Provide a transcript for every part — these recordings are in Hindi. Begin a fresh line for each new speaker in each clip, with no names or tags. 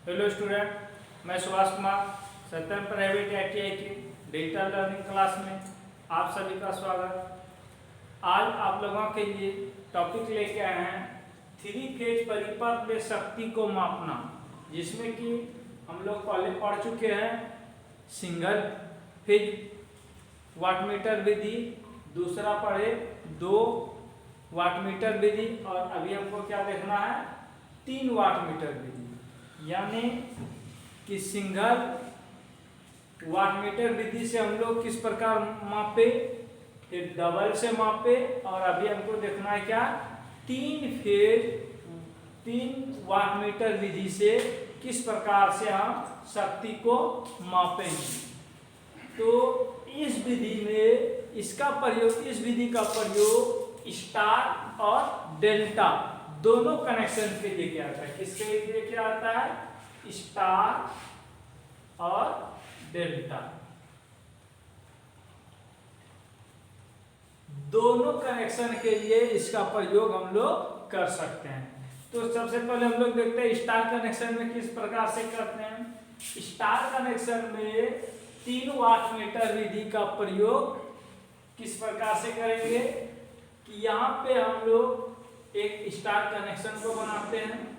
हेलो स्टूडेंट, मैं सुभाष कुमार सत्यम प्राइवेट ITI की डिजिटल लर्निंग क्लास में आप सभी का स्वागत। आज आप लोगों के लिए टॉपिक लेके आए हैं 3 फेज परिपथ में शक्ति को मापना, जिसमें कि हम लोग पहले पढ़ चुके हैं सिंगल फेज वाटमीटर विधि, दूसरा पढ़े 2 वाटमीटर विधि और अभी हमको क्या देखना है 3 वाटमीटर विधि। यानी कि सिंगल वाटमीटर विधि से हम लोग किस प्रकार मापे, फिर डबल से मापे और अभी हमको देखना है क्या 3 वाटमीटर विधि से किस प्रकार से हम शक्ति को मापेंगे। तो इस विधि में इस विधि का प्रयोग स्टार और डेल्टा दोनों कनेक्शन के लिए किया जाता है। किसके लिए क्या आता है? स्टार और डेल्टा दोनों कनेक्शन के लिए इसका प्रयोग हम लोग कर सकते हैं। तो सबसे पहले हम लोग देखते हैं स्टार कनेक्शन में किस प्रकार से करते हैं। स्टार कनेक्शन में 3 वाटमीटर विधि का प्रयोग किस प्रकार से करेंगे कि यहाँ पे हम लोग एक स्टार कनेक्शन को बनाते हैं।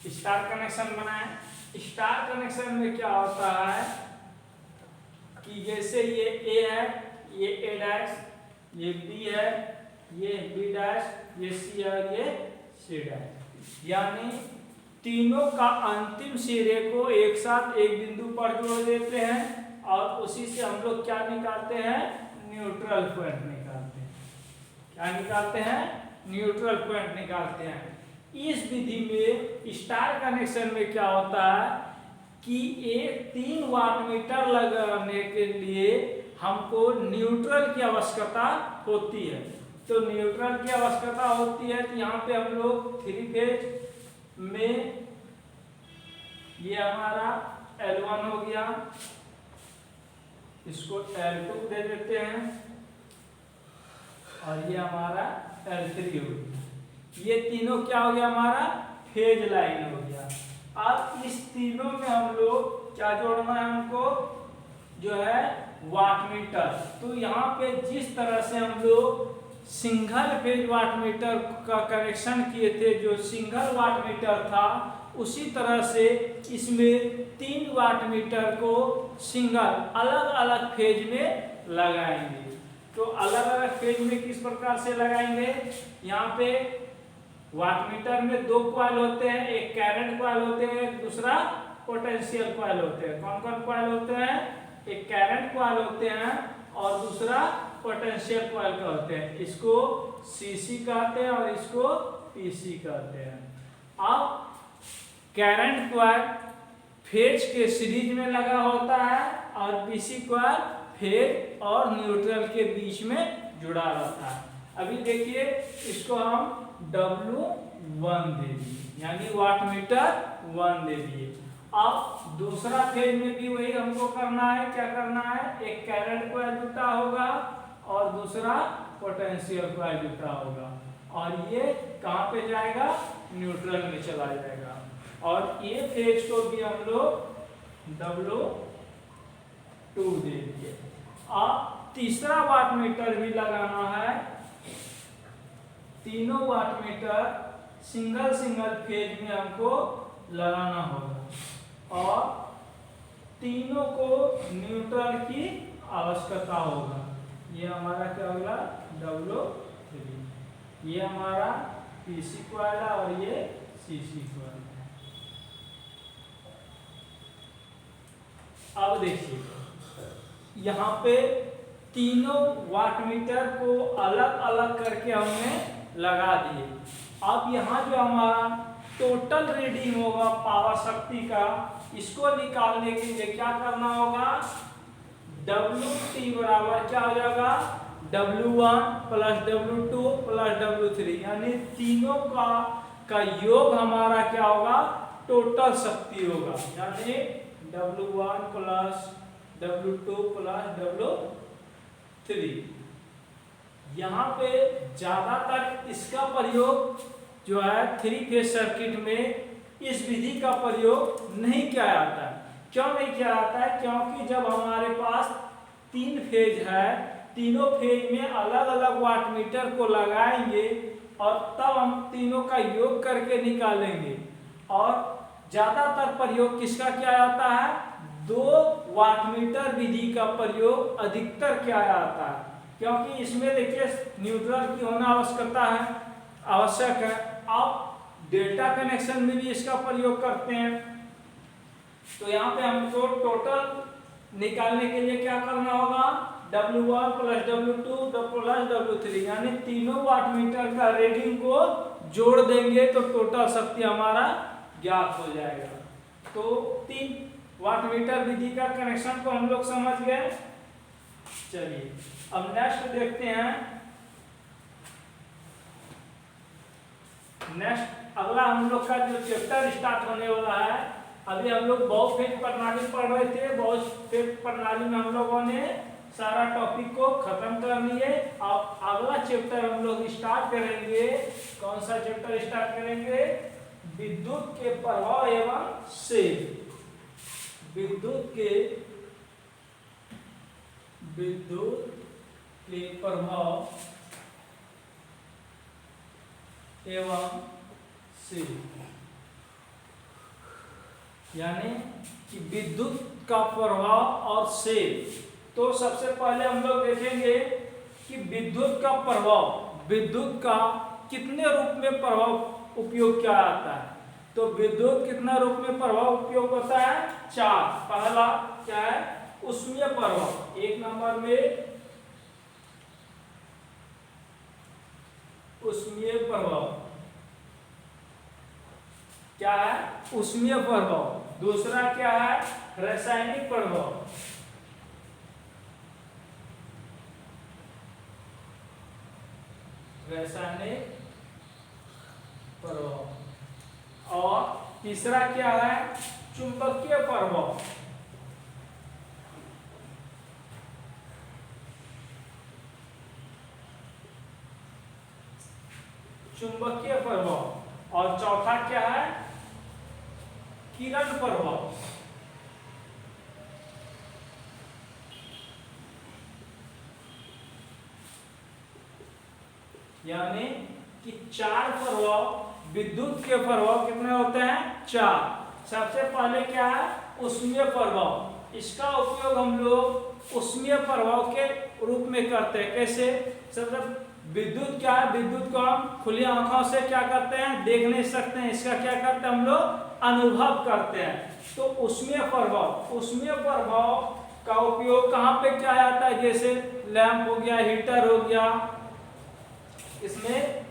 स्टार कनेक्शन बनाए। स्टार कनेक्शन में क्या होता है कि जैसे ये A है, ये A', ये B है, ये B', ये C और ये C', यानी तीनों का अंतिम सिरे को एक साथ एक बिंदु पर जोड़ देते हैं और उसी से हम लोग क्या निकालते हैं, न्यूट्रल पॉइंट निकालते हैं। क्या निकालते हैं? न्यूट्रल पॉइंट निकालते हैं। इस विधि में स्टार कनेक्शन में क्या होता है कि एक 3 वाटमीटर लगाने के लिए हमको न्यूट्रल की आवश्यकता होती है। तो न्यूट्रल की आवश्यकता होती है तो यहाँ पे हम लोग 3 फेज में ये हमारा L1 हो गया, इसको L2 दे देते हैं और ये हमारा L3 हो गया। ये तीनों क्या हो गया, हमारा फेज लाइन हो गया। अब इस तीनों में हम लोग क्या जोड़ना है, हमको जो है वाटमीटर। तो यहाँ पे जिस तरह से हम लोग सिंगल फेज वाटमीटर का कनेक्शन किए थे, जो सिंगल वाटमीटर था, उसी तरह से इसमें 3 वाटमीटर को सिंगल अलग अलग फेज में लगाएंगे। तो अलग अलग फेज में किस प्रकार से लगाएंगे, यहाँ पे वाटमीटर में 2 कॉइल होते हैं, एक करंट कॉइल होते हैं, दूसरा पोटेंशियल कॉइल होते हैं। कौन कौन कॉइल होते हैं? एक करंट कॉइल होते हैं और दूसरा पोटेंशियल कॉइल का होते हैं। इसको CC कहते हैं और इसको PC कहते हैं। अब करंट कॉइल फेज के सीरीज में लगा होता है और PC कॉइल फेज और न्यूट्रल के बीच में जुड़ा रहता है। अभी देखिए इसको हम W1 दे दिए, यानी वाटमीटर 1 दे दिए। अब दूसरा फेज में भी वही हमको करना है। क्या करना है? एक करंट कॉइल जुटा होगा और दूसरा पोटेंशियल कॉइल जुटा होगा और ये कहाँ पे जाएगा, न्यूट्रल में चला जाएगा। और ये फेज को भी हम लोग W2 दे दिए। अब तीसरा वाटमीटर भी लगाना है। तीनों वाटमीटर सिंगल फेज में हमको लगाना होगा और तीनों को न्यूट्रल की आवश्यकता होगा। ये हमारा क्या होगा, W3। ये हमारा PC कॉइल है और ये CC कॉइल है। अब देखिए यहाँ पे तीनों वाटमीटर को अलग अलग करके हमने लगा दिए। अब यहाँ जो हमारा टोटल रीडिंग होगा पावर शक्ति का, इसको निकालने के लिए क्या करना होगा, WT बराबर क्या हो जाएगा, W1 plus W2 plus W3, यानी तीनों का का योग हमारा क्या होगा, टोटल शक्ति होगा, यानी W1 plus W2 plus W3। यहाँ पे ज्यादातर इसका प्रयोग जो है 3 फेज सर्किट में इस विधि का प्रयोग नहीं किया जाता है। क्यों नहीं किया जाता है? क्योंकि जब हमारे पास 3 फेज है, तीनों फेज में अलग अलग वाटमीटर को लगाएंगे और तब हम तीनों का योग करके निकालेंगे। और ज्यादातर प्रयोग किसका किया जाता है, 2 वाटमीटर विधि का प्रयोग अधिकतर किया जाता है, क्योंकि इसमें देखिए न्यूट्रल की होना आवश्यक है। आप डेल्टा कनेक्शन में भी इसका प्रयोग करते हैं। तो यहाँ पे हमको टोटल निकालने के लिए क्या करना होगा, W1 plus W2 plus W3, यानी तीनों वाटमीटर का रीडिंग को जोड़ देंगे तो टोटल शक्ति हमारा ज्ञात हो जाएगा। तो 3 वाटमीटर विधि का कनेक्शन को हम लोग समझ गए। चलिए अब नेक्स्ट देखते हैं। नेक्स्ट अगला हम लोग का जो चैप्टर स्टार्ट होने वाला है, अभी हम लोग बहुफेज प्रणाली पढ़ रहे थे। बहुफेज प्रणाली में हम लोगों ने सारा टॉपिक को खत्म कर लिए। अब अगला चैप्टर हम लोग स्टार्ट करेंगे। कौन सा चैप्टर स्टार्ट करेंगे, विद्युत के प्रभाव एवं सेल। विद्युत के प्रभाव एवं सेल, यानी कि विद्युत का प्रभाव और सेल। तो सबसे पहले हम लोग देखेंगे कि विद्युत का प्रभाव, विद्युत का कितने रूप में प्रभाव उपयोग किया जाता है। तो विद्युत कितना रूप में प्रभाव उपयोग होता है, 4। पहला क्या है, उष्मीय प्रभाव। 1 नंबर में उष्मीय प्रभाव क्या है, उष्मीय प्रभाव। दूसरा क्या है, रासायनिक प्रभाव। रासायनिक प्रभाव। और तीसरा क्या है, चुंबकीय प्रभाव। चुंबकीय प्रभाव। और चौथा क्या है, किरण प्रभाव। यानी कि 4 प्रभाव, विद्युत के प्रभाव कितने होते हैं, 4। सबसे पहले क्या है, उष्मीय प्रभाव। इसका उपयोग हम लोग उष्मीय प्रभाव के रूप में करते हैं। कैसे, सबसे विद्युत क्या है, विद्युत को हम खुली आंखों से क्या करते हैं, देख नहीं सकते हैं। इसका क्या करते हैं, हम लोग अनुभव करते हैं। तो उष्मीय प्रभाव, उष्मीय प्रभाव का उपयोग कहाँ पे किया जाता है, जैसे लैंप हो गया, हीटर हो गया। इसमें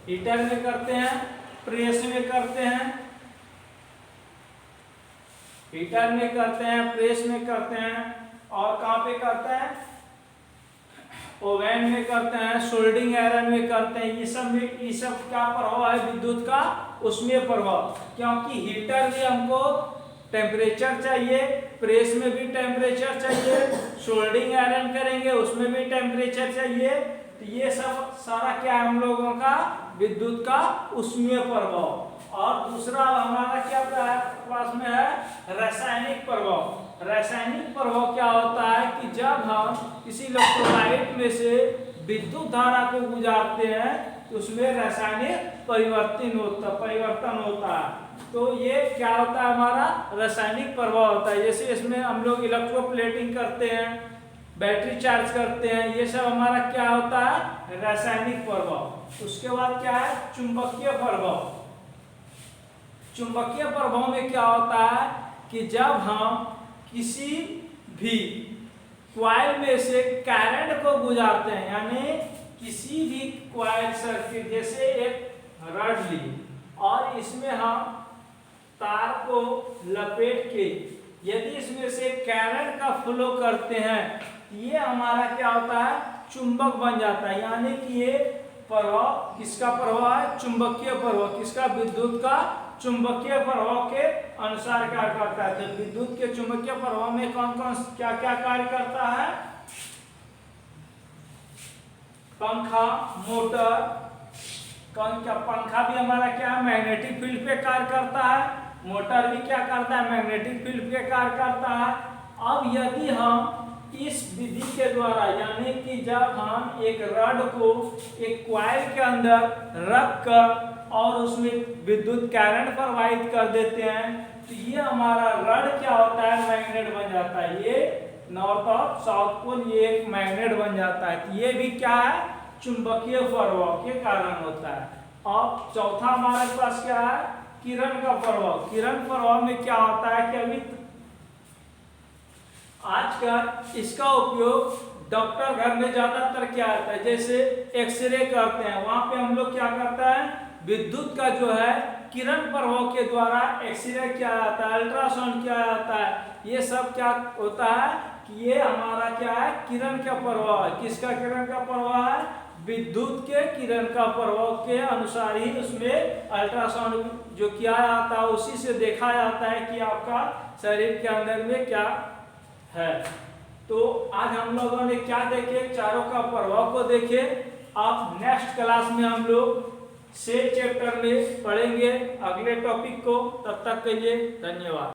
हीटर में करते हैं, प्रेस में करते हैं, हीटर में करते हैं, प्रेस में करते हैं। और कहाँ पे करते हैं, ओवन में करते हैं, सोल्डिंग आयरन में करते हैं। ये सब क्या प्रभाव है, विद्युत का उष्मीय प्रभाव। क्योंकि हीटर में हमको टेम्परेचर चाहिए, प्रेस में भी टेम्परेचर चाहिए, सोल्डिंग आयरन करेंगे उसमें भी टेम्परेचर चाहिए। तो ये सब सारा क्या है, हम लोगों का विद्युत का उष्मीय प्रभाव। और दूसरा हमारा क्या पास में है, रासायनिक प्रभाव। रासायनिक प्रभाव क्या होता है कि जब हम किसी इलेक्ट्रोलाइट में से विद्युत धारा को गुजारते हैं तो उसमें रासायनिक परिवर्तन होता है। तो ये क्या होता है, हमारा रासायनिक प्रभाव होता है। जैसे इसमें हम लोग इलेक्ट्रोप्लेटिंग करते हैं, बैटरी चार्ज करते हैं, ये सब हमारा क्या होता है, रासायनिक प्रभाव। उसके बाद क्या है, चुंबकीय प्रभाव। चुंबकीय प्रभाव में क्या होता है कि जब हम किसी भी कॉइल में से करंट को गुजारते हैं, यानी किसी भी कॉइल सर्किट, जैसे एक रड ली और इसमें हम तार को लपेट के यदि इसमें से करंट का फ्लो करते हैं, ये हमारा क्या होता है, चुंबक बन जाता है। यानी कि ये प्रभाव किसका प्रभाव है? चुंबकीय प्रभाव। किसका? विद्युत का चुंबकीय प्रभाव के अनुसार कार्य करता है। तो विद्युत के चुंबकीय प्रभाव में कौन कौन क्या क्या कार्य करता है? पंखा, मोटर, कौन क्या? पंखा भी हमारा क्या है? मैग्नेटिक फील्ड पे कार्य करता है। मोटर भी क्या करता है? मैग्नेटिक फील्ड पे कार्य करता है। अब यदि हम इस विधि के द्वारा, यानी कि जब हम एक रड को एक क्वाइल के अंदर रख कर और उसमें विद्युत करंट प्रवाहित कर देते हैं, तो ये हमारा रड क्या होता है? मैग्नेट बन जाता है। ये नॉर्थ और साउथ पोल, ये एक मैग्नेट बन जाता है। तो ये भी क्या है? चुंबकीय प्रभाव के कारण होता है। अब चौथा हमारे पास क्या है? किरण का प्रभाव। किरण प्रभाव में क्या होता है कि अभी आजकल इसका उपयोग डॉक्टर घर में ज्यादातर क्या आता है, जैसे एक्सरे करते हैं, वहां पे हम लोग क्या करता है? विद्युत का जो है किरण प्रभाव के द्वारा एक्सरे क्या आता है, अल्ट्रासाउंड क्या आता है, ये सब क्या होता है कि ये हमारा क्या है? किरण का प्रभाव है। किसका किरण का प्रभाव है? विद्युत के किरण का प्रभाव के अनुसार ही उसमें अल्ट्रासाउंड जो किया जाता है, उसी से देखा जाता है कि आपका शरीर के अंदर में क्या है। तो आज हम लोगों ने क्या देखे? चारों का प्रभाव को देखे। अब नेक्स्ट क्लास में हम लोग सेल चैप्टर में पढ़ेंगे अगले टॉपिक को। तब तक के लिए धन्यवाद।